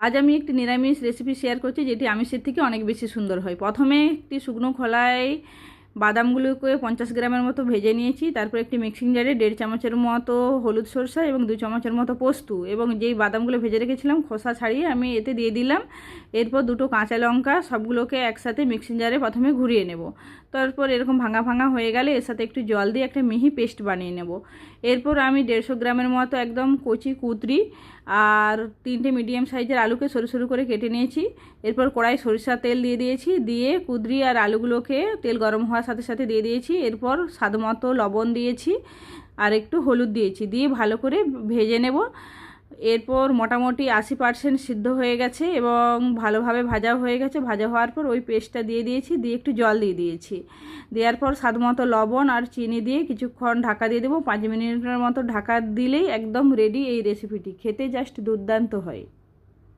আজ আমি একটি নিরামিষ রেসিপি শেয়ার করছি, যেটি আমিষের থেকে অনেক বেশি সুন্দর হয়। প্রথমে একটি শুকনো খোলায় বাদামগুলোকে 50 গ্রামের মতো ভেজে নিয়েছি। তারপর একটি মিক্সিং জারে 1.5 চামচের মতো হলুদ সরষা এবং 2 চামচের মতো পোস্ত এবং যেই বাদামগুলো ভেজে রেখেছিলাম খোসা ছাড়িয়ে আমি এতে দিয়ে দিলাম। এরপর 2টো কাঁচা লঙ্কা, সবগুলোকে একসাথে মিক্সিং জারে প্রথমে ঘুরিয়ে নেব। তারপর এরকম ভাঙা ভাঙা হয়ে গেলে এর সাথে একটু জল দিয়ে একটা মিহি পেস্ট বানিয়ে নেব। এরপর আমি 150 গ্রামের মতো একদম কচি কুদরি আর 3টে মিডিয়াম সাইজের আলুকে সরু সরু করে কেটে নিয়েছি। এরপর কড়াই সরিষার তেল দিয়ে দিয়েছি, দিয়ে কুদরি আর আলুগুলোকে তেল গরম হওয়ার সাথে সাথে দিয়ে দিয়েছি। এরপর স্বাদমতো লবণ দিয়েছি আর একটু হলুদ দিয়েছি, দিয়ে ভালো করে ভেজে নেব। এরপর মোটামুটি 80% সিদ্ধ হয়ে গেছে এবং ভালোভাবে ভাজা হয়ে গেছে। ভাজা হওয়ার পর ওই পেস্টটা দিয়ে দিয়েছি, দিয়ে একটু জল দিয়ে দিয়েছি। দেওয়ার পর স্বাদমতো লবণ আর চিনি দিয়ে কিছুক্ষণ ঢাকা দিয়ে দেবো। 5 মিনিটের মতো ঢাকা দিলেই একদম রেডি এই রেসিপিটি। খেতে জাস্ট দুর্দান্ত হয়।